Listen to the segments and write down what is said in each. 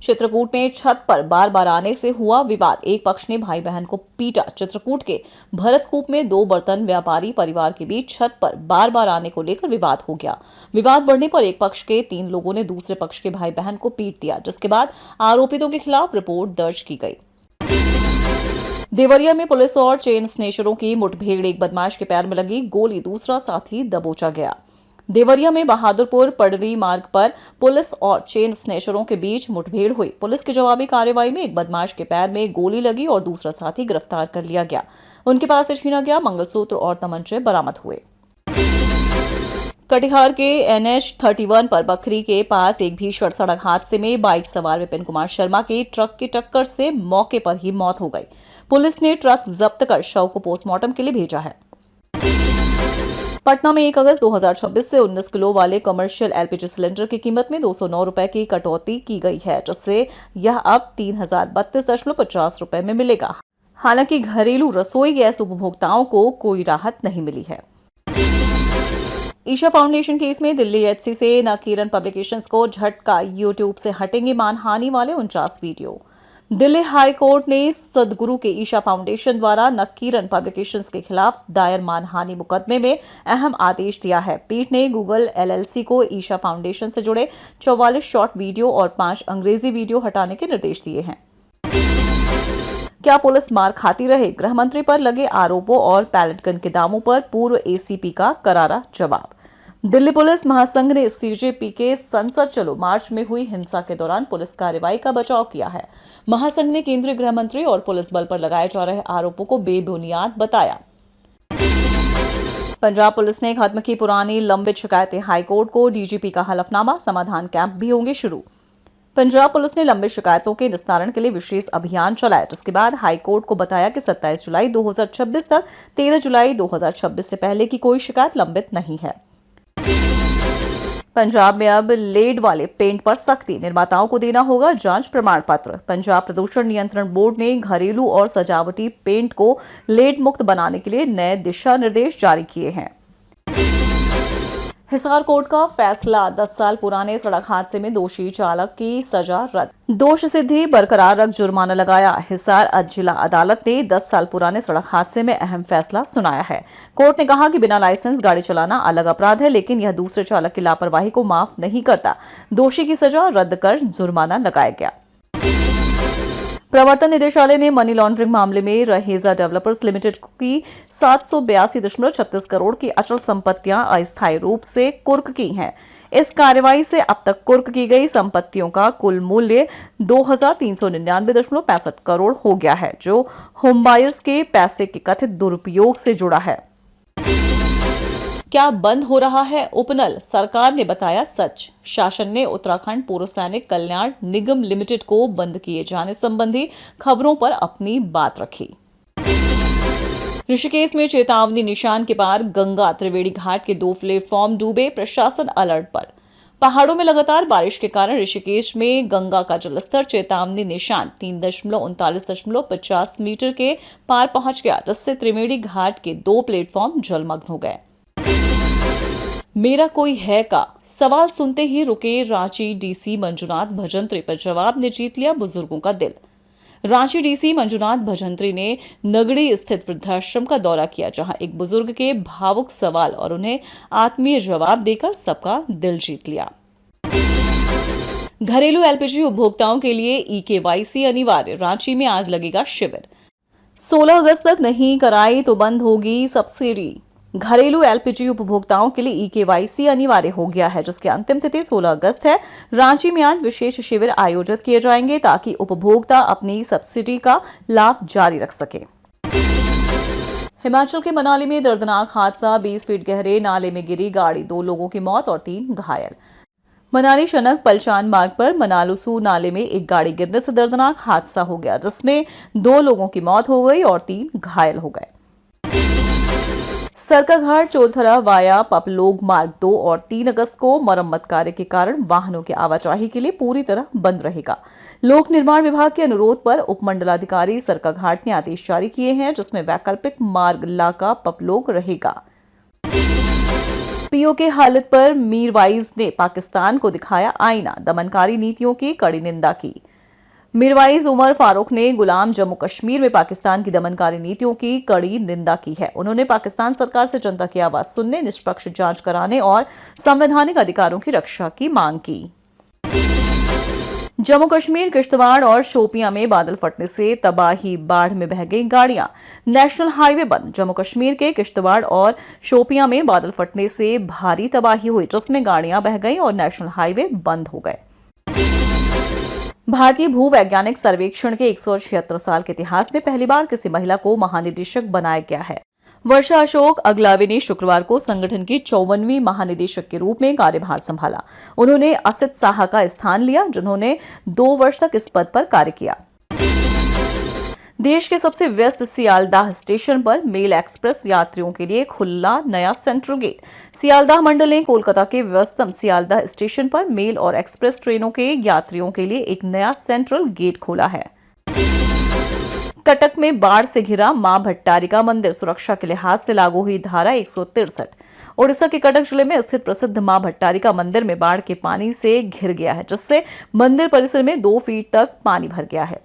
चित्रकूट में छत पर बार बार आने से हुआ विवाद। एक पक्ष ने भाई बहन को पीटा। चित्रकूट के भरतकूप में दो बर्तन व्यापारी परिवार के बीच छत पर बार बार आने को लेकर विवाद हो गया। विवाद बढ़ने पर एक पक्ष के 3 लोगों ने दूसरे पक्ष के भाई बहन को पीट दिया, जिसके बाद आरोपितों के खिलाफ रिपोर्ट दर्ज की गई। देवरिया में पुलिस और चेन स्नेचरों की मुठभेड़। एक बदमाश के पैर में लगी गोली, दूसरा साथी दबोचा गया। देवरिया में बहादुरपुर पडरी मार्ग पर पुलिस और चेन स्नेचरों के बीच मुठभेड़ हुई। पुलिस की जवाबी कार्रवाई में एक बदमाश के पैर में गोली लगी और दूसरा साथी गिरफ्तार कर लिया गया। उनके पास से छीना गया मंगलसूत्र और तमंचे बरामद हुए। कटिहार के NH-31 पर बखरी के पास एक भीषण सड़क हादसे में बाइक सवार विपिन कुमार शर्मा की ट्रक की टक्कर से मौके पर ही मौत हो गई। पुलिस ने ट्रक जब्त कर शव को पोस्टमार्टम के लिए भेजा है। पटना में 1 अगस्त 2026 से 19 किलो वाले कमर्शियल LPG सिलेंडर की कीमत में 209 रुपए की कटौती की गई है, जिससे यह अब 3032.50 रुपए में मिलेगा। हालांकि घरेलू रसोई गैस उपभोक्ताओं को कोई राहत नहीं मिली है। ईशा फाउंडेशन केस में दिल्ली HC से नकीरन पब्लिकेशंस को झटका। यूट्यूब से हटेंगे मानहानि वाले 49 वीडियो। दिल्ली हाई कोर्ट ने सदगुरु के ईशा फाउंडेशन द्वारा नकीरन पब्लिकेशंस के खिलाफ दायर मानहानि मुकदमे में अहम आदेश दिया है। पीठ ने गूगल LLC को ईशा फाउंडेशन से जुड़े 44 शॉर्ट वीडियो और 5 अंग्रेजी वीडियो हटाने के निर्देश दिए हैं। क्या पुलिस मार खाती रहे? गृह मंत्री पर लगे आरोपों और पैलेट गन के दावों पर पूर्व ACP का करारा जवाब। दिल्ली पुलिस महासंघ ने CJP के संसद चलो मार्च में हुई हिंसा के दौरान पुलिस कार्रवाई का बचाव किया है। महासंघ ने केंद्रीय गृह मंत्री और पुलिस बल पर लगाए जा रहे आरोपों को बेबुनियाद बताया। पंजाब पुलिस ने खत्म की पुरानी लंबित शिकायतें। हाईकोर्ट को DGP का हलफनामा। समाधान कैंप भी होंगे शुरू। पंजाब पुलिस ने लंबित शिकायतों के निस्तारण के लिए विशेष अभियान चलाया, जिसके बाद हाईकोर्ट को बताया कि 27 जुलाई 2026 तक 13 जुलाई 2026 से पहले की कोई शिकायत लंबित नहीं है। पंजाब में अब लेड वाले पेंट पर सख्ती। निर्माताओं को देना होगा जांच प्रमाण पत्र। पंजाब प्रदूषण नियंत्रण बोर्ड ने घरेलू और सजावटी पेंट को लेड मुक्त बनाने के लिए नए दिशा निर्देश जारी किए हैं। हिसार कोर्ट का फैसला। 10 साल पुराने सड़क हादसे में दोषी चालक की सजा रद्द। दोष सिद्धि बरकरार रख जुर्माना लगाया। हिसार जिला अदालत ने 10 साल पुराने सड़क हादसे में अहम फैसला सुनाया है। कोर्ट ने कहा कि बिना लाइसेंस गाड़ी चलाना अलग अपराध है, लेकिन यह दूसरे चालक की लापरवाही को माफ नहीं करता। दोषी की सजा रद्द कर जुर्माना लगाया गया। प्रवर्तन निदेशालय ने मनी लॉन्ड्रिंग मामले में रहेजा डेवलपर्स लिमिटेड की 782.36 करोड़ की अचल संपत्तियां अस्थायी रूप से कुर्क की हैं। इस कार्रवाई से अब तक कुर्क की गई संपत्तियों का कुल मूल्य 2399.65 करोड़ हो गया है, जो होमबायर्स के पैसे के कथित दुरुपयोग से जुड़ा है। क्या बंद हो रहा है उपनल? सरकार ने बताया सच। शासन ने उत्तराखंड पूर्व सैनिक कल्याण निगम लिमिटेड को बंद किए जाने संबंधी खबरों पर अपनी बात रखी। ऋषिकेश में चेतावनी निशान के पार गंगा त्रिवेणी घाट के 2 प्लेटफॉर्म डूबे। प्रशासन अलर्ट पर। पहाड़ों में लगातार बारिश के कारण ऋषिकेश में गंगा का जलस्तर चेतावनी निशान 3.39.50 मीटर के पार पहुंच गया, जिससे त्रिवेणी घाट के 2 प्लेटफॉर्म जलमग्न हो गए। मेरा कोई है का सवाल सुनते ही रुके रांची DC मंजुनाथ भजंत्री पर जवाब ने जीत लिया बुजुर्गों का दिल। रांची DC मंजुनाथ भजंत्री ने नगड़ी स्थित वृद्धाश्रम का दौरा किया, जहां एक बुजुर्ग के भावुक सवाल और उन्हें आत्मीय जवाब देकर सबका दिल जीत लिया। घरेलू LPG उपभोक्ताओं के लिए EKYC अनिवार्य। रांची में आज लगेगा शिविर। 16 अगस्त तक नहीं कराई तो बंद होगी सब्सिडी। घरेलू LPG उपभोक्ताओं के लिए EKYC अनिवार्य हो गया है, जिसकी अंतिम तिथि 16 अगस्त है। रांची में आज विशेष शिविर आयोजित किए जाएंगे ताकि उपभोक्ता अपनी सब्सिडी का लाभ जारी रख सके। हिमाचल के मनाली में दर्दनाक हादसा। 20 फीट गहरे नाले में गिरी गाड़ी, 2 लोगों की मौत और 3 घायल। मनाली शनक पलचान मार्ग पर मनालुसू नाले में एक गाड़ी गिरने से दर्दनाक हादसा हो गया, जिसमें 2 लोगों की मौत हो गई और 3 घायल हो गए। सरकाघाट चोलथरा वाया पपलोग मार्ग 2 और 3 अगस्त को मरम्मत कार्य के कारण वाहनों की आवाजाही के लिए पूरी तरह बंद रहेगा। लोक निर्माण विभाग के अनुरोध पर उपमंडलाधिकारी सरकाघाट ने आदेश जारी किए हैं, जिसमें वैकल्पिक मार्ग लाका पपलोग रहेगा। PO के हालत पर मीरवाइज ने पाकिस्तान को दिखाया आईना। दमनकारी नीतियों की कड़ी निंदा की। मीरवाइज उमर फारूक ने गुलाम जम्मू कश्मीर में पाकिस्तान की दमनकारी नीतियों की कड़ी निंदा की है। उन्होंने पाकिस्तान सरकार से जनता की आवाज सुनने, निष्पक्ष जांच कराने और संवैधानिक अधिकारों की रक्षा की मांग की। जम्मू कश्मीर, किश्तवाड़ और शोपियां में बादल फटने से तबाही, बाढ़ में बह गई गाड़ियां, नेशनल हाईवे बंद। जम्मू कश्मीर के किश्तवाड़ और शोपियां में बादल फटने से भारी तबाही हुई, जिसमें गाड़ियां बह गईं और नेशनल हाईवे बंद हो गए। भारतीय भूवैज्ञानिक सर्वेक्षण के 176 साल के इतिहास में पहली बार किसी महिला को महानिदेशक बनाया गया है। वर्षा अशोक अगलावे ने शुक्रवार को संगठन की 54वीं महानिदेशक के रूप में कार्यभार संभाला। उन्होंने असित साहा का स्थान लिया, जिन्होंने 2 वर्ष तक इस पद पर कार्य किया। देश के सबसे व्यस्त सियालदाह स्टेशन पर मेल एक्सप्रेस यात्रियों के लिए खुला नया सेंट्रल गेट। सियालदाह मंडल ने कोलकाता के व्यस्तम सियालदाह स्टेशन पर मेल और एक्सप्रेस ट्रेनों के यात्रियों के लिए एक नया सेंट्रल गेट खोला है। कटक में बाढ़ से घिरा मां भट्टारिका मंदिर, सुरक्षा के लिहाज से लागू हुई धारा 163। ओडिशा के कटक जिले में स्थित प्रसिद्ध मां भट्टारिका मंदिर में बाढ़ के पानी से घिर गया है, जिससे मंदिर परिसर में 2 फीट तक पानी भर गया है।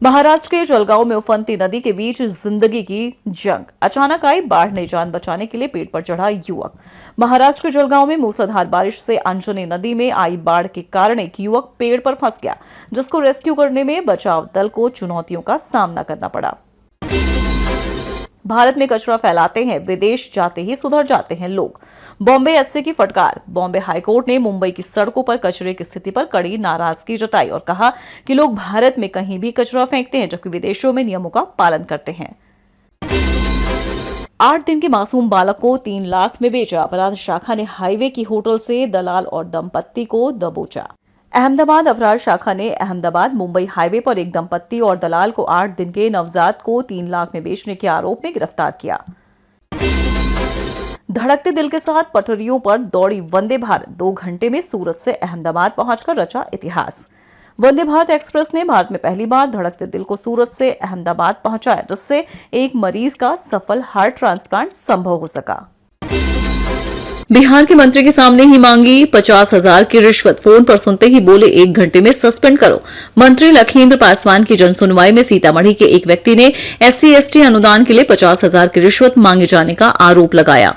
महाराष्ट्र के जलगांव में उफनती नदी के बीच जिंदगी की जंग, अचानक आई बाढ़ ने जान बचाने के लिए पेड़ पर चढ़ा युवक। महाराष्ट्र के जलगांव में मूसलाधार बारिश से अंजनी नदी में आई बाढ़ के कारण एक युवक पेड़ पर फंस गया, जिसको रेस्क्यू करने में बचाव दल को चुनौतियों का सामना करना पड़ा। भारत में कचरा फैलाते हैं, विदेश जाते ही सुधर जाते हैं लोग। बॉम्बे एससी की फटकार। बॉम्बे हाईकोर्ट ने मुंबई की सड़कों पर कचरे की स्थिति पर कड़ी नाराजगी जताई और कहा कि लोग भारत में कहीं भी कचरा फेंकते हैं, जबकि विदेशों में नियमों का पालन करते हैं। 8 दिन के मासूम बालक को 3 लाख में बेचा। अपराध शाखा ने हाईवे की होटल से दलाल और दंपत्ति को दबोचा। अहमदाबाद अपराध शाखा ने अहमदाबाद मुंबई हाईवे पर एक दंपत्ति और दलाल को 8 दिन के नवजात को 3 लाख में बेचने के आरोप में गिरफ्तार किया। धड़कते दिल के साथ पटरियों पर दौड़ी वंदे भारत 2 घंटे में सूरत से अहमदाबाद पहुंचकर रचा इतिहास। वंदे भारत एक्सप्रेस ने भारत में पहली बार धड़कते दिल को सूरत से अहमदाबाद पहुंचाया, जिससे एक मरीज का सफल हार्ट ट्रांसप्लांट संभव हो सका। बिहार के मंत्री के सामने ही मांगी 50,000 की रिश्वत, फोन पर सुनते ही बोले 1 घंटे में सस्पेंड करो। मंत्री लखीन्द्र पासवान की जनसुनवाई में सीतामढ़ी के एक व्यक्ति ने SC/ST अनुदान के लिए 50,000 की रिश्वत मांगे जाने का आरोप लगाया।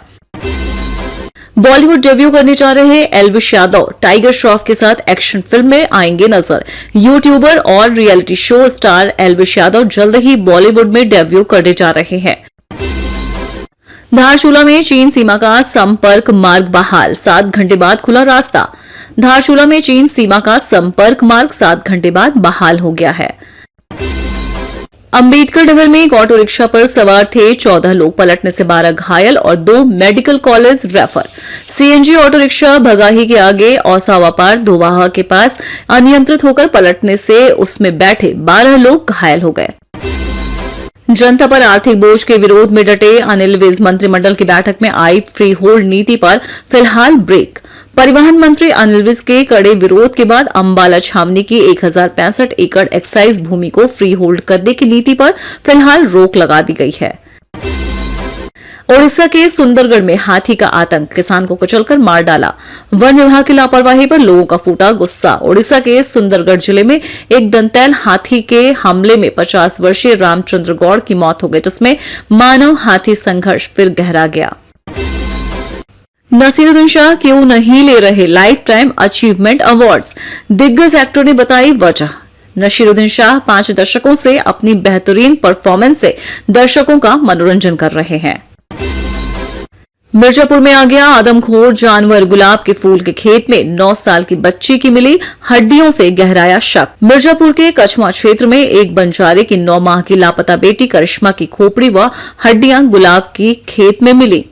बॉलीवुड डेब्यू करने जा रहे एल्विश यादव टाइगर श्रॉफ के साथ एक्शन फिल्म में आएंगे नजर। यूट्यूबर और reality show star Elvish Yadav जल्द ही बॉलीवुड में डेब्यू करने जा रहे हैं। धारचूला में चीन सीमा का संपर्क मार्ग बहाल, 7 घंटे बाद खुला रास्ता। धारचूला में चीन सीमा का संपर्क मार्ग 7 घंटे बाद बहाल हो गया है। अंबेडकर नगर में एक ऑटो रिक्शा पर सवार थे 14 लोग, पलटने से 12 घायल और 2 medical college refer. CNG auto rickshaw Bhagahi के आगे औसावा पार दोवाहा के पास अनियंत्रित होकर पलटने से उसमें बैठे 12 लोग घायल हो गए। जनता पर आर्थिक बोझ के विरोध में डटे अनिल विज। मंत्रिमंडल की बैठक में आई फ्री होल्ड नीति पर फिलहाल ब्रेक। परिवहन मंत्री अनिल विज के कड़े विरोध के बाद अंबाला छावनी की 1065 एकड़ एक्साइज भूमि को फ्री होल्ड करने की नीति पर फिलहाल रोक लगा दी गई है। ओडिशा के सुंदरगढ़ में हाथी का आतंक, किसान को कुचलकर मार डाला। वन विभाग की लापरवाही पर लोगों का फूटा गुस्सा। ओडिशा के सुंदरगढ़ जिले में एक दंतैल हाथी के हमले में 50 वर्षीय रामचंद्र गौड़ की मौत हो गई, जिसमें मानव हाथी संघर्ष फिर गहरा गया। नसीरुद्दीन शाह क्यों नहीं ले रहे लाइफ टाइम अचीवमेंट अवार्ड्स, दिग्गज एक्टर ने बताई वजह। नसीरुद्दीन शाह 5 दशकों से अपनी बेहतरीन परफॉर्मेंस से दर्शकों का मनोरंजन कर रहे हैं। मिर्जापुर में आ गया आदमखोर जानवर, गुलाब के फूल के खेत में 9 साल की बच्ची की मिली हड्डियों से गहराया शक। मिर्जापुर के कछुआ क्षेत्र में एक बंजारे की 9 माह की लापता बेटी करिश्मा की खोपड़ी व हड्डियां गुलाब की खेत में मिली।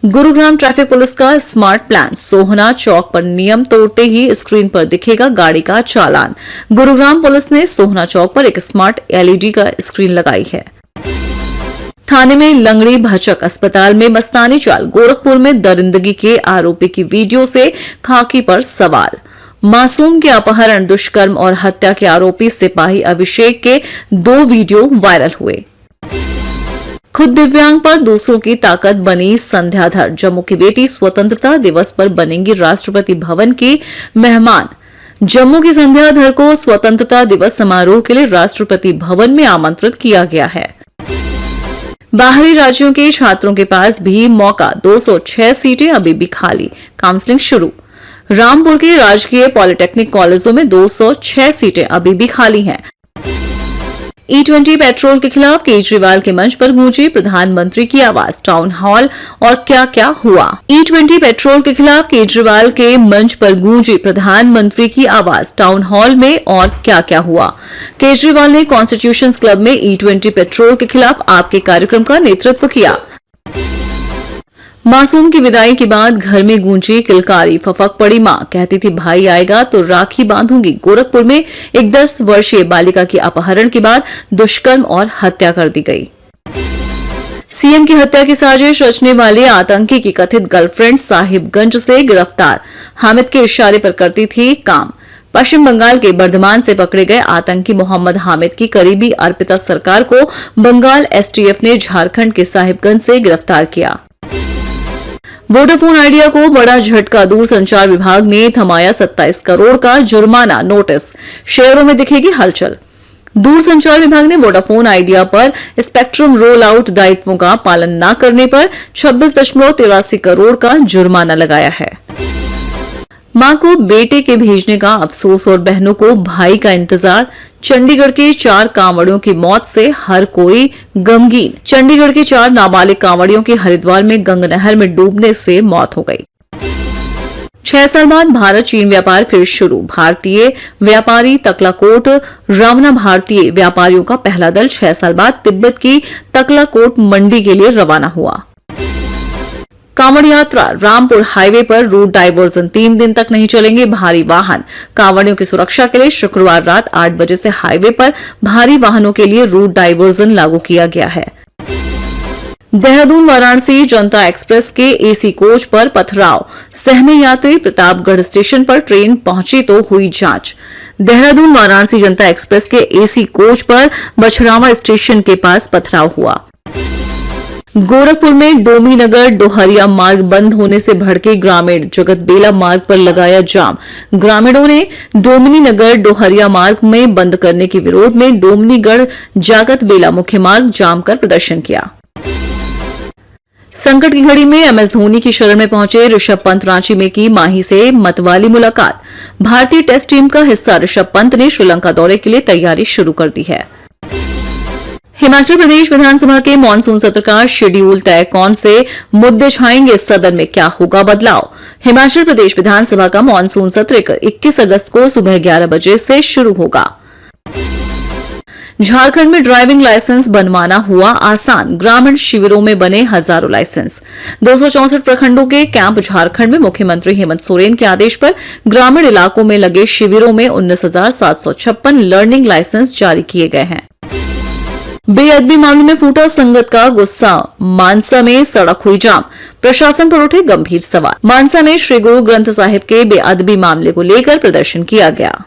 गुरुग्राम ट्रैफिक पुलिस का स्मार्ट प्लान, सोहना चौक पर नियम तोड़ते ही स्क्रीन पर दिखेगा गाड़ी का चालान। गुरुग्राम पुलिस ने सोहना चौक पर एक स्मार्ट LED का स्क्रीन लगाई है। थाने में लंगड़ी भचक, अस्पताल में मस्तानी चाल। गोरखपुर में दरिंदगी के आरोपी की वीडियो से खाकी पर सवाल। मासूम के अपहरण, दुष्कर्म और हत्या के आरोपी सिपाही अभिषेक के 2 वीडियो वायरल हुए। खुद दिव्यांग पर दूसरों की ताकत बनी संध्याधर। जम्मू की बेटी स्वतंत्रता दिवस पर बनेंगी राष्ट्रपति भवन की मेहमान। जम्मू की संध्याधर को स्वतंत्रता दिवस समारोह के लिए राष्ट्रपति भवन में आमंत्रित किया गया है। बाहरी राज्यों के छात्रों के पास भी मौका, 206 सीटें अभी भी खाली, काउंसलिंग शुरू। रामपुर के राजकीय पॉलिटेक्निक कॉलेजों में 206 सीटें अभी भी खाली हैं। E20 पेट्रोल के खिलाफ केजरीवाल के मंच पर गूंजी प्रधानमंत्री की आवाज, टाउन हॉल और क्या क्या हुआ। E20 पेट्रोल के खिलाफ केजरीवाल के मंच पर गूंजी प्रधानमंत्री की आवाज, टाउन हॉल में और क्या क्या हुआ। केजरीवाल ने कॉन्स्टिट्यूशन क्लब में E20 पेट्रोल के खिलाफ आपके कार्यक्रम का नेतृत्व किया। मासूम की विदाई के बाद घर में गूंजी किलकारी, फफक पड़ी मां, कहती थी भाई आएगा तो राखी बांधूंगी। गोरखपुर में एक 10 वर्षीय बालिका की अपहरण के बाद दुष्कर्म और हत्या कर दी गई। सीएम की हत्या की साजिश रचने वाले आतंकी की कथित गर्लफ्रेंड साहिबगंज से गिरफ्तार, हामिद के इशारे पर करती थी काम। पश्चिम बंगाल के बर्धमान से पकड़े गए आतंकी मोहम्मद हामिद की करीबी अर्पिता सरकार को बंगाल एसटीएफ ने झारखंड के साहिबगंज से गिरफ्तार किया। वोडाफोन आइडिया को बड़ा झटका, दूरसंचार विभाग ने थमाया 27 करोड़ का जुर्माना, नोटिस। शेयरों में दिखेगी हलचल। दूरसंचार विभाग ने वोडाफोन आइडिया पर स्पेक्ट्रम रोल आउट दायित्वों का पालन न करने पर 26.83 करोड़ का जुर्माना लगाया है। मां को बेटे के भेजने का अफसोस और बहनों को भाई का इंतजार। चंडीगढ़ के 4 कांवड़ियों की मौत से हर कोई गमगीन। चंडीगढ़ के 4 नाबालिग कांवड़ियों की हरिद्वार में गंग नहर में डूबने से मौत हो गई। 6 साल बाद भारत चीन व्यापार फिर शुरू। भारतीय व्यापारी तकलाकोट रवाना। भारतीय व्यापारियों का पहला दल 6 साल बाद तिब्बत की तकलाकोट मंडी के लिए रवाना हुआ। कांवड़ यात्रा, रामपुर हाईवे पर रूट डायवर्जन, 3 दिन तक नहीं चलेंगे भारी वाहन। कांवड़ियों की सुरक्षा के लिए शुक्रवार रात 8 बजे से हाईवे पर भारी वाहनों के लिए रूट डायवर्जन लागू किया गया है। देहरादून वाराणसी जनता एक्सप्रेस के एसी कोच पर पथराव, सहमे यात्री। प्रतापगढ़ स्टेशन पर ट्रेन पहुंची तो हुई जांच। देहरादून वाराणसी जनता एक्सप्रेस के एसी कोच पर बछरावा स्टेशन के पास पथराव हुआ। गोरखपुर में डोमी नगर डोहरिया मार्ग बंद होने से भड़के ग्रामीण, जगत बेला मार्ग पर लगाया जाम। ग्रामीणों ने डोमिनी नगर डोहरिया मार्ग में बंद करने के विरोध में डोमनीगढ़ जागत बेला मुख्य मार्ग जाम कर प्रदर्शन किया। संकट की घड़ी में एमएस धोनी की शरण में पहुंचे ऋषभ पंत, रांची में की माही से मतवाली मुलाकात। भारतीय टेस्ट टीम का हिस्सा ऋषभ पंत ने श्रीलंका दौरे के लिए तैयारी शुरू कर दी है। हिमाचल प्रदेश विधानसभा के मानसून सत्र का शेड्यूल तय, कौन से मुद्दे छाएंगे सदन में, क्या होगा बदलाव। हिमाचल प्रदेश विधानसभा का मानसून सत्र 21 अगस्त को सुबह 11 बजे से शुरू होगा। झारखंड में ड्राइविंग लाइसेंस बनवाना हुआ आसान, ग्रामीण शिविरों में बने हजारों लाइसेंस। 264 प्रखंडों के कैंप झारखंड में मुख्यमंत्री हेमंत सोरेन के आदेश पर ग्रामीण इलाकों में लगे शिविरों में 19,756 लर्निंग लाइसेंस जारी किए गए हैं। बेअदबी मामले में फूटा संगत का गुस्सा, मानसा में सड़क हुई जाम। प्रशासन पर उठे गंभीर सवाल। मानसा में श्री गुरु ग्रंथ साहिब के बेअदबी मामले को लेकर प्रदर्शन किया गया।